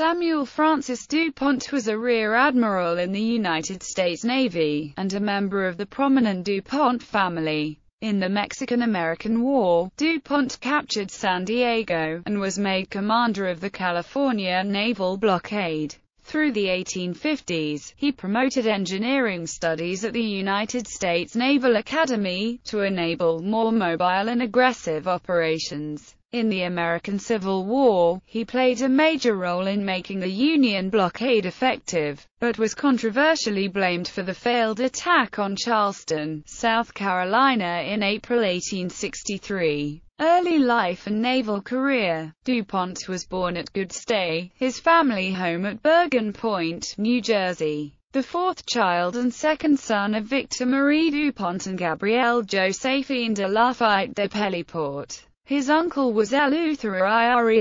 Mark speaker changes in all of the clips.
Speaker 1: Samuel Francis DuPont was a rear admiral in the United States Navy, and a member of the prominent DuPont family. In the Mexican-American War, DuPont captured San Diego, and was made commander of the California naval blockade. Through the 1850s, he promoted engineering studies at the United States Naval Academy, to enable more mobile and aggressive operations. In the American Civil War, he played a major role in making the Union blockade effective, but was controversially blamed for the failed attack on Charleston, South Carolina in April 1863. Early life and naval career. DuPont was born at Good Stay, his family home at Bergen Point, New Jersey. The fourth child and second son of Victor Marie DuPont and Gabrielle Josephine de Lafayette de Pelleport. His uncle was Eleuthero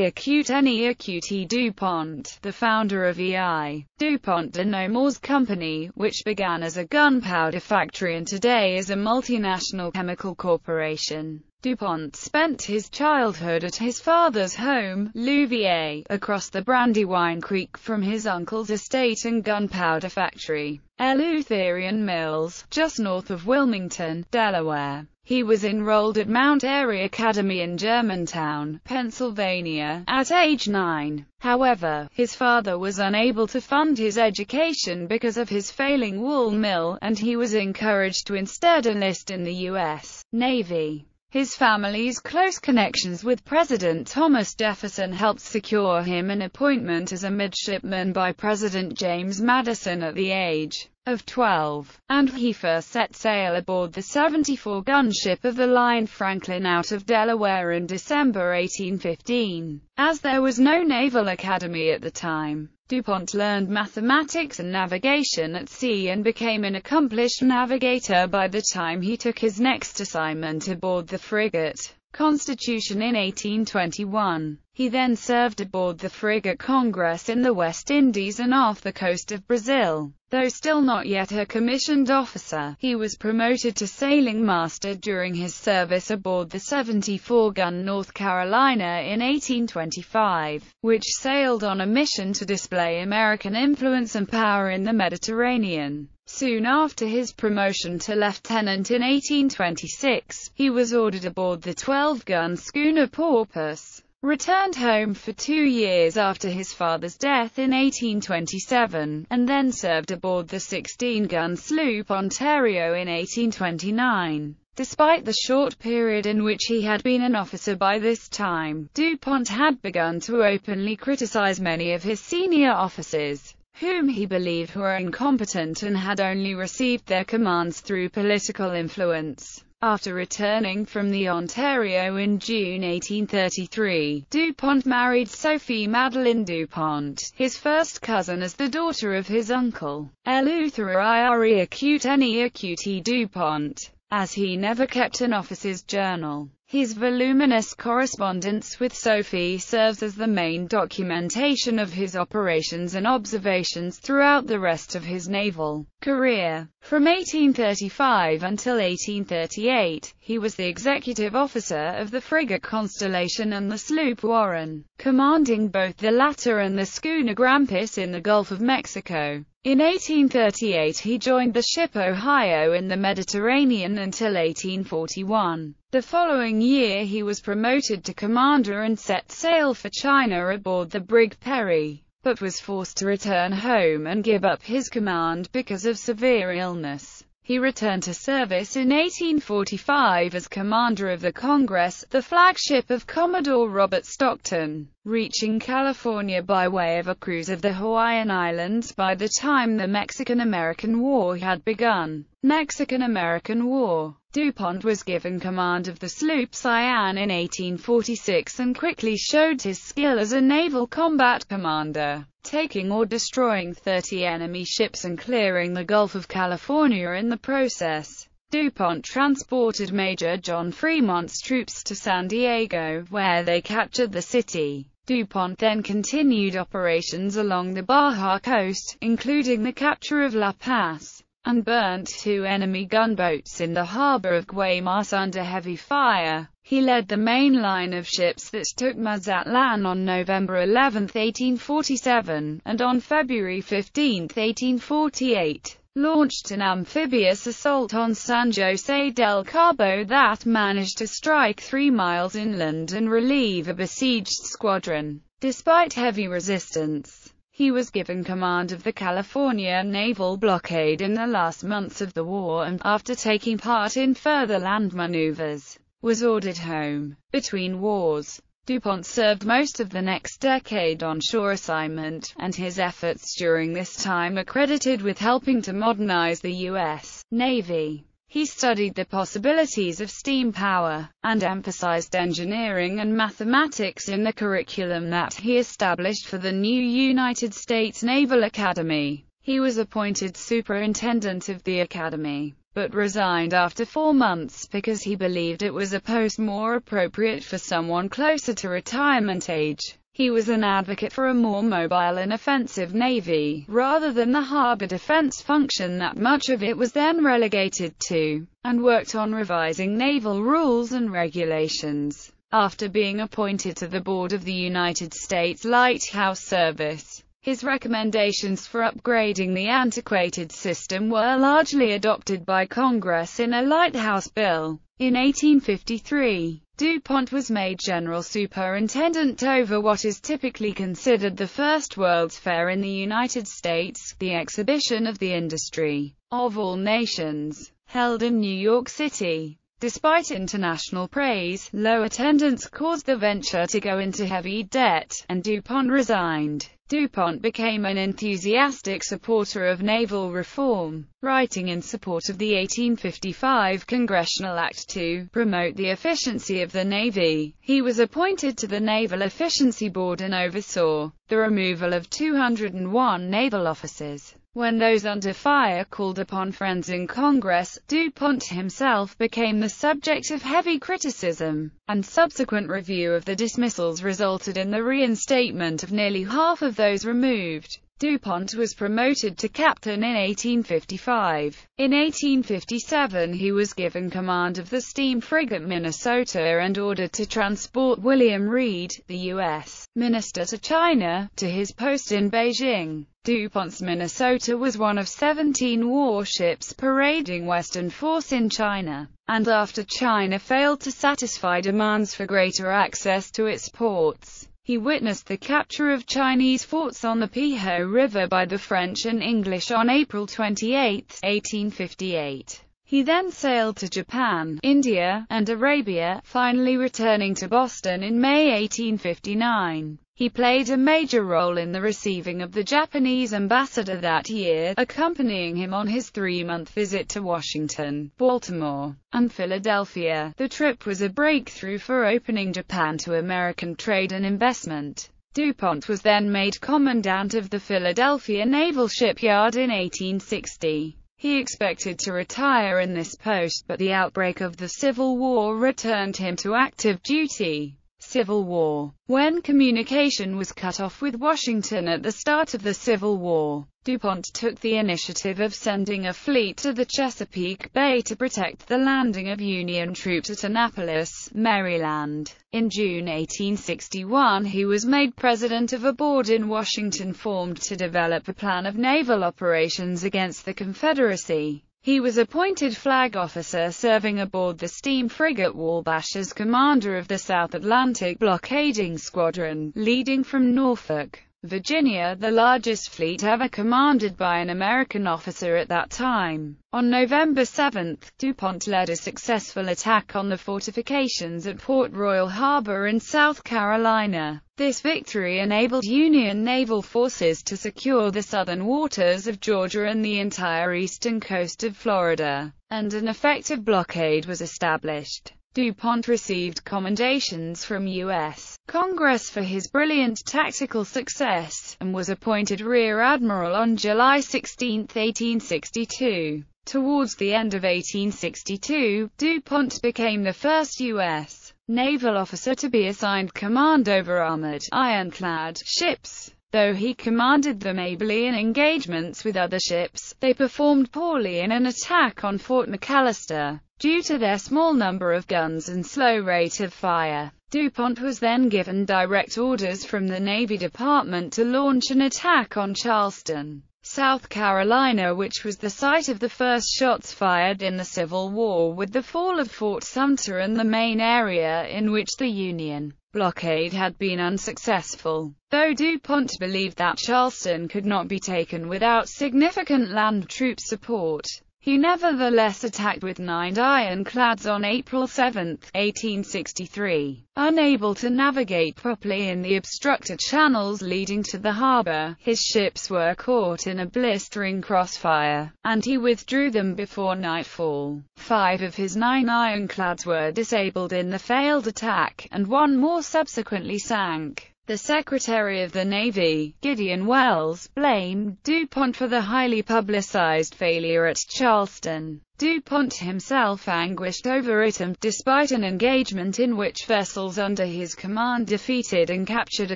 Speaker 1: Acute DuPont, the founder of E.I. DuPont de Nemours Company, which began as a gunpowder factory and today is a multinational chemical corporation. DuPont spent his childhood at his father's home, Louviers, across the Brandywine Creek from his uncle's estate and gunpowder factory, Eleutherian Mills, just north of Wilmington, Delaware. He was enrolled at Mount Airy Academy in Germantown, Pennsylvania, at age 9. However, his father was unable to fund his education because of his failing wool mill, and he was encouraged to instead enlist in the U.S. Navy. His family's close connections with President Thomas Jefferson helped secure him an appointment as a midshipman by President James Madison at the age of 12, and he first set sail aboard the 74-gun ship of the line Franklin out of Delaware in December 1815. As there was no naval academy at the time, DuPont learned mathematics and navigation at sea and became an accomplished navigator by the time he took his next assignment aboard the frigate Constitution in 1821. He then served aboard the frigate Congress in the West Indies and off the coast of Brazil. Though still not yet a commissioned officer, he was promoted to sailing master during his service aboard the 74-gun North Carolina in 1825, which sailed on a mission to display American influence and power in the Mediterranean. Soon after his promotion to lieutenant in 1826, he was ordered aboard the 12-gun schooner Porpoise, returned home for 2 years after his father's death in 1827, and then served aboard the 16-gun sloop Ontario in 1829. Despite the short period in which he had been an officer by this time, DuPont had begun to openly criticize many of his senior officers, whom he believed were incompetent and had only received their commands through political influence. After returning from the Ontario in June 1833, DuPont married Sophie Madeline DuPont, his first cousin, as the daughter of his uncle, Eleuthero Acute DuPont, as he never kept an officer's journal. His voluminous correspondence with Sophie serves as the main documentation of his operations and observations throughout the rest of his naval career. From 1835 until 1838, he was the executive officer of the frigate Constellation and the sloop Warren, commanding both the latter and the schooner Grampus in the Gulf of Mexico. In 1838 he joined the ship Ohio in the Mediterranean until 1841. The following year he was promoted to commander and set sail for China aboard the brig Perry, but was forced to return home and give up his command because of severe illness. He returned to service in 1845 as commander of the Congress, the flagship of Commodore Robert Stockton, reaching California by way of a cruise of the Hawaiian Islands by the time the Mexican-American War had begun. Mexican-American War. DuPont was given command of the sloop Cyane in 1846 and quickly showed his skill as a naval combat commander, taking or destroying 30 enemy ships and clearing the Gulf of California in the process. DuPont transported Major John Fremont's troops to San Diego, where they captured the city. DuPont then continued operations along the Baja coast, including the capture of La Paz, and burnt 2 enemy gunboats in the harbor of Guaymas under heavy fire. He led the main line of ships that took Mazatlan on November 11, 1847, and on February 15, 1848, launched an amphibious assault on San Jose del Cabo that managed to strike 3 miles inland and relieve a besieged squadron. Despite heavy resistance, he was given command of the California naval blockade in the last months of the war and, after taking part in further land maneuvers, was ordered home. Between wars, DuPont served most of the next decade on shore assignment, and his efforts during this time are credited with helping to modernize the U.S. Navy. He studied the possibilities of steam power, and emphasized engineering and mathematics in the curriculum that he established for the new United States Naval Academy. He was appointed superintendent of the academy, but resigned after 4 months because he believed it was a post more appropriate for someone closer to retirement age. He was an advocate for a more mobile and offensive navy, rather than the harbor defense function that much of it was then relegated to, and worked on revising naval rules and regulations. After being appointed to the board of the United States Lighthouse Service, his recommendations for upgrading the antiquated system were largely adopted by Congress in a lighthouse bill. In 1853, DuPont was made general superintendent over what is typically considered the first World's Fair in the United States, the exhibition of the industry of all nations, held in New York City. Despite international praise, low attendance caused the venture to go into heavy debt, and DuPont resigned. DuPont became an enthusiastic supporter of naval reform, writing in support of the 1855 Congressional Act to promote the efficiency of the Navy. He was appointed to the Naval Efficiency Board and oversaw the removal of 201 naval officers. When those under fire called upon friends in Congress, DuPont himself became the subject of heavy criticism, and subsequent review of the dismissals resulted in the reinstatement of nearly half of those removed. DuPont was promoted to captain in 1855. In 1857 he was given command of the steam frigate Minnesota and ordered to transport William Reed, the U.S. Minister to China, to his post in Beijing. DuPont's Minnesota was one of 17 warships parading Western force in China, and after China failed to satisfy demands for greater access to its ports, he witnessed the capture of Chinese forts on the Peiho River by the French and English on April 28, 1858. He then sailed to Japan, India, and Arabia, finally returning to Boston in May 1859. He played a major role in the receiving of the Japanese ambassador that year, accompanying him on his 3-month visit to Washington, Baltimore, and Philadelphia. The trip was a breakthrough for opening Japan to American trade and investment. DuPont was then made commandant of the Philadelphia Naval Shipyard in 1860. He expected to retire in this post, but the outbreak of the Civil War returned him to active duty. Civil War. When communication was cut off with Washington at the start of the Civil War, DuPont took the initiative of sending a fleet to the Chesapeake Bay to protect the landing of Union troops at Annapolis, Maryland. In June 1861 he was made president of a board in Washington formed to develop a plan of naval operations against the Confederacy. He was appointed flag officer serving aboard the steam frigate Wabash as commander of the South Atlantic blockading squadron, leading from Norfolk, Virginia, the largest fleet ever commanded by an American officer at that time. On November 7, DuPont led a successful attack on the fortifications at Port Royal Harbor in South Carolina. This victory enabled Union naval forces to secure the southern waters of Georgia and the entire eastern coast of Florida, and an effective blockade was established. DuPont received commendations from U.S. Congress for his brilliant tactical success, and was appointed Rear Admiral on July 16, 1862. Towards the end of 1862, DuPont became the first U.S. naval officer to be assigned command over armored, ironclad ships. Though he commanded them ably in engagements with other ships, they performed poorly in an attack on Fort McAllister, due to their small number of guns and slow rate of fire. DuPont was then given direct orders from the Navy Department to launch an attack on Charleston, South Carolina, which was the site of the first shots fired in the Civil War, with the fall of Fort Sumter and the main area in which the Union blockade had been unsuccessful. Though DuPont believed that Charleston could not be taken without significant land troop support, he nevertheless attacked with 9 ironclads on April 7, 1863. Unable to navigate properly in the obstructed channels leading to the harbor, his ships were caught in a blistering crossfire, and he withdrew them before nightfall. 5 of his 9 ironclads were disabled in the failed attack, and 1 more subsequently sank. The Secretary of the Navy, Gideon Welles, blamed DuPont for the highly publicized failure at Charleston. DuPont himself anguished over it and, despite an engagement in which vessels under his command defeated and captured a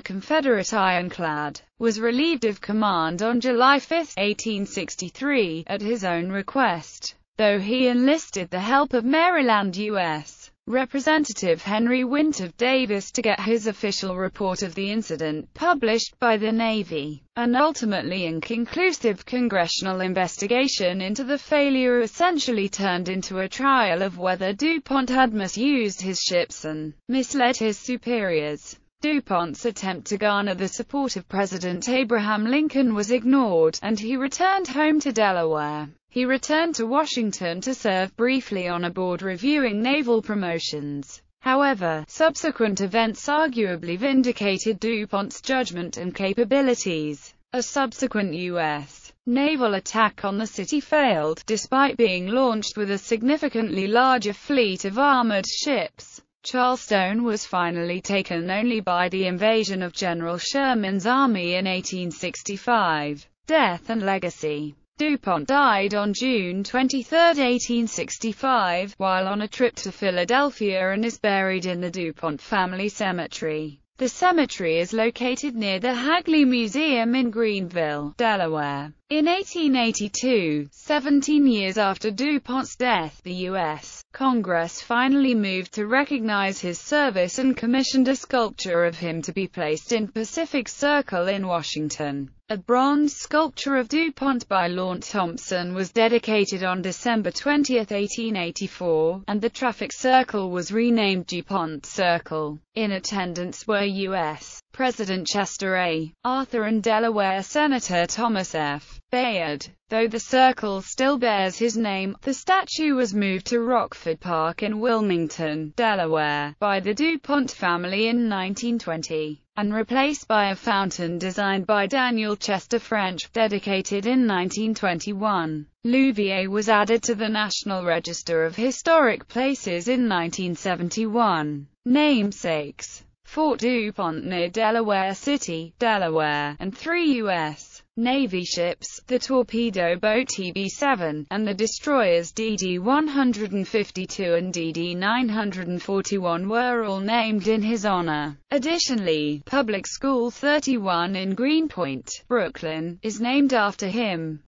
Speaker 1: Confederate ironclad, was relieved of command on July 5, 1863, at his own request, though he enlisted the help of Maryland U.S. Representative Henry Winter Davis to get his official report of the incident published by the Navy. An ultimately inconclusive congressional investigation into the failure essentially turned into a trial of whether DuPont had misused his ships and misled his superiors. DuPont's attempt to garner the support of President Abraham Lincoln was ignored, and he returned home to Delaware. He returned to Washington to serve briefly on a board reviewing naval promotions. However, subsequent events arguably vindicated DuPont's judgment and capabilities. A subsequent U.S. naval attack on the city failed, despite being launched with a significantly larger fleet of armored ships. Charleston was finally taken only by the invasion of General Sherman's army in 1865. Death and legacy. DuPont died on June 23, 1865, while on a trip to Philadelphia, and is buried in the DuPont family cemetery. The cemetery is located near the Hagley Museum in Greenville, Delaware. In 1882, 17 years after DuPont's death, the U.S. Congress finally moved to recognize his service and commissioned a sculpture of him to be placed in Pacific Circle in Washington. A bronze sculpture of DuPont by Lawrence Thompson was dedicated on December 20, 1884, and the traffic circle was renamed DuPont Circle. In attendance were U.S. President Chester A. Arthur and Delaware Senator Thomas F. Bayard. Though the circle still bears his name, the statue was moved to Rockford Park in Wilmington, Delaware, by the DuPont family in 1920, and replaced by a fountain designed by Daniel Chester French, dedicated in 1921. Louviers was added to the National Register of Historic Places in 1971. Namesakes: Fort DuPont near Delaware City, Delaware, and 3 U.S. Navy ships, the torpedo boat TB-7, and the destroyers DD-152 and DD-941 were all named in his honor. Additionally, Public School 31 in Greenpoint, Brooklyn, is named after him.